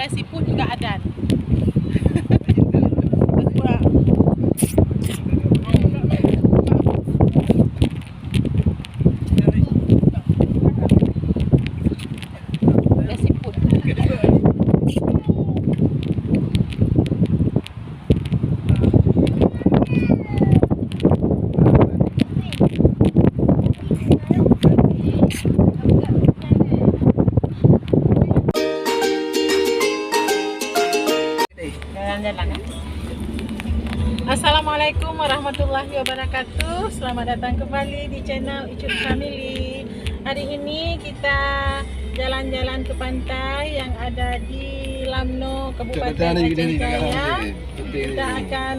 boleh siput juga ada. Boleh siput. Jalan-jalan ya. Assalamualaikum warahmatullahi wabarakatuh. Selamat datang kembali di channel Icut Family. Hari ini kita jalan-jalan ke pantai yang ada di Lamno, Kabupaten Aceh Jaya. Kita akan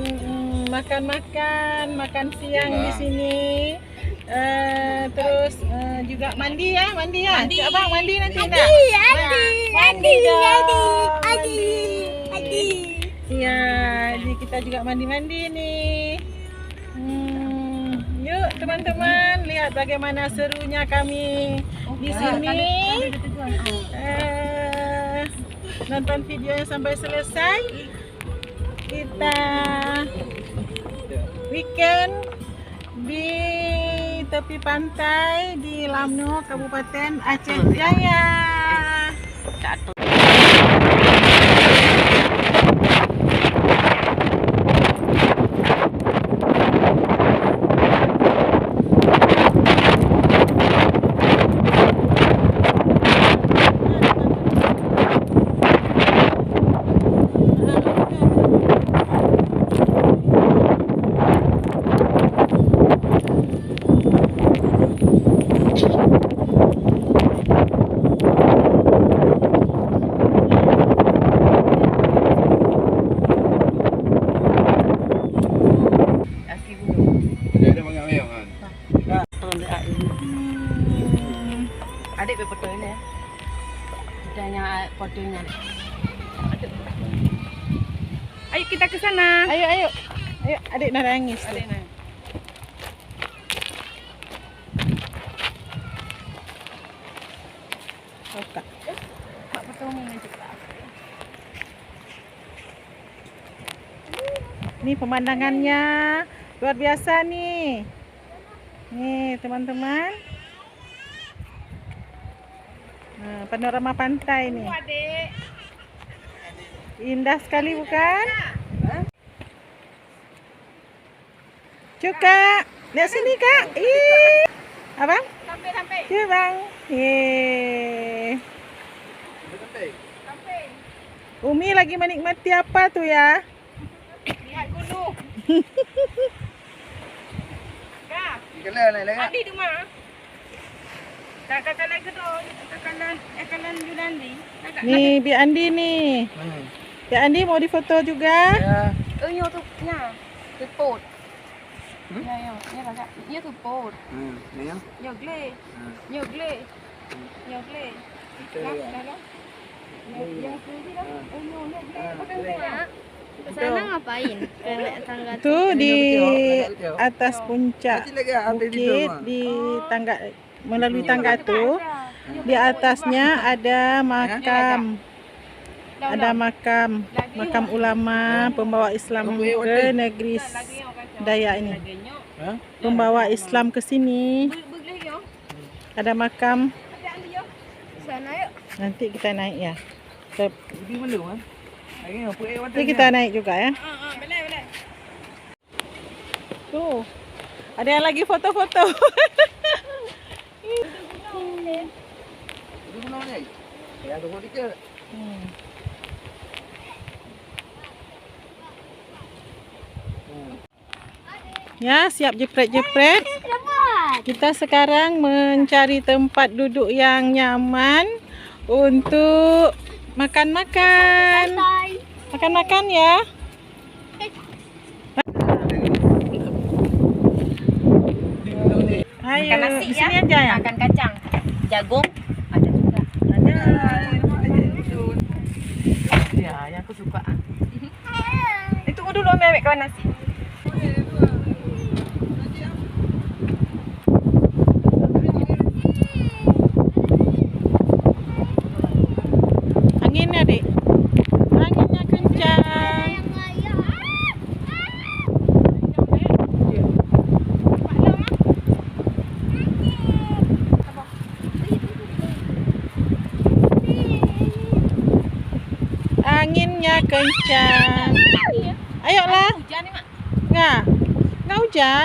makan siang di sini. Terus juga mandi ya. Cik Abang mandi nanti enggak? Mandi dong. Ya, jadi kita juga mandi-mandi nih. Yuk teman-teman, lihat bagaimana serunya kami di sini. Nonton videonya sampai selesai. Kita weekend di tepi pantai di Lamno, Kabupaten Aceh Jaya. Adik betul ini ya. Udahnya kodenya. Ayo kita ke sana. Ayo, adik nangis. Adik nangis. Oke. Mak pertolongan cepat. Ini pemandangannya luar biasa nih. Nih, teman-teman. Panorama pantai nih. Indah sekali bukan? Cuka, lihat sini Kak. Ih. Abang? Sampai. Cuba Bang. Umi lagi menikmati apa tuh ya? Lihat gunung. Kak. Adi di mana? Nih Bi Andi nih. Bi Andi mau difoto juga? Ya. Nhiều thực nha. Thực bột. Nha kakak. Nhiều thực bột. Này Nhiều gle. Nhiều gle. Đó. Yang sini dah. Nhiều gle. Pakai ya. Sana ngapain? Tangga Tuh di atas puncak bukit di tangga, melalui tangga tuh di atasnya ada makam ulama pembawa Islam ke negeri Dayak ini, pembawa Islam ke sini. Ada makam. sana yuk. Nanti kita naik ya. Nanti kita naik juga ya. Tuh, ada yang lagi foto-foto. Ya, siap jepret-jepret. Kita sekarang mencari tempat duduk yang nyaman untuk makan-makan. Makan-makan ya. Ayo, Makan nasi di sini aja ya. Makan kacang, jagung ada juga. Ada. Ya, yang aku suka. Itu dulu ambil kawan nasi. Anginnya, Dik. anginnya kencang. Ayolah. Hujan nih, Mak.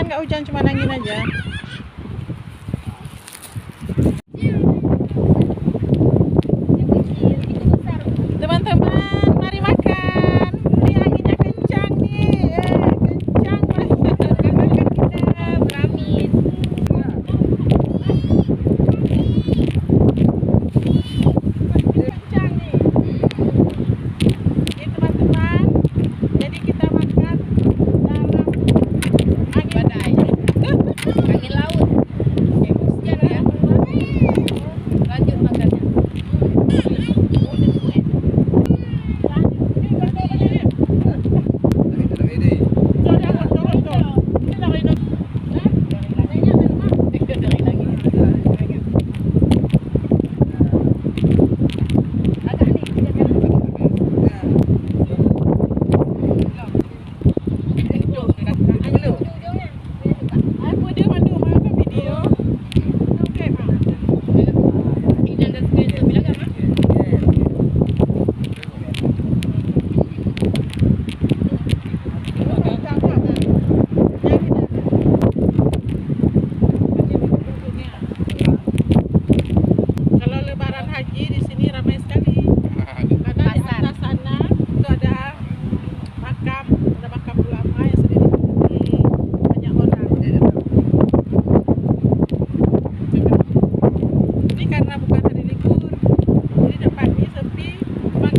Nggak hujan, cuma angin aja. Teman-teman, mari makan. Ini anginnya kencang nih, kencang banget. Beramin. Kencang nih. Ini teman-teman, jadi kita makan dalam angin Badai. Angin laut. Hujan ya. Lanjut makannya. Kalau lebaran haji di sini ramai sekali. Karena di atas sana itu ada makam ulama yang sudah dikunjungi banyak orang. Ini karena bukan hari libur, jadi depannya sepi. Cuma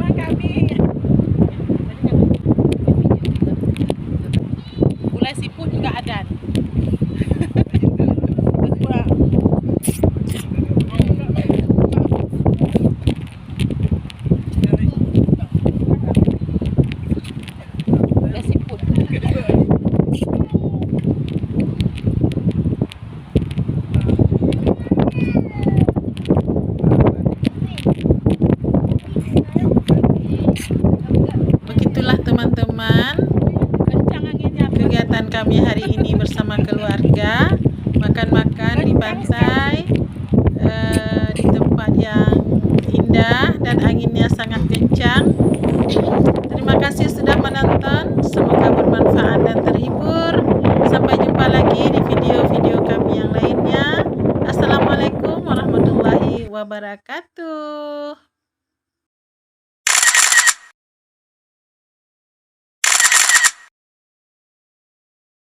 kami. Gulai siput juga ada. Begitulah teman-teman kegiatan kami hari ini bersama keluarga, makan-makan di pantai, di tempat yang indah dan anginnya sangat kencang. Terima kasih sudah menonton, semoga bermanfaat dan terhibur. Sampai jumpa lagi di video-video kami yang lainnya. Assalamualaikum warahmatullahi wabarakatuh.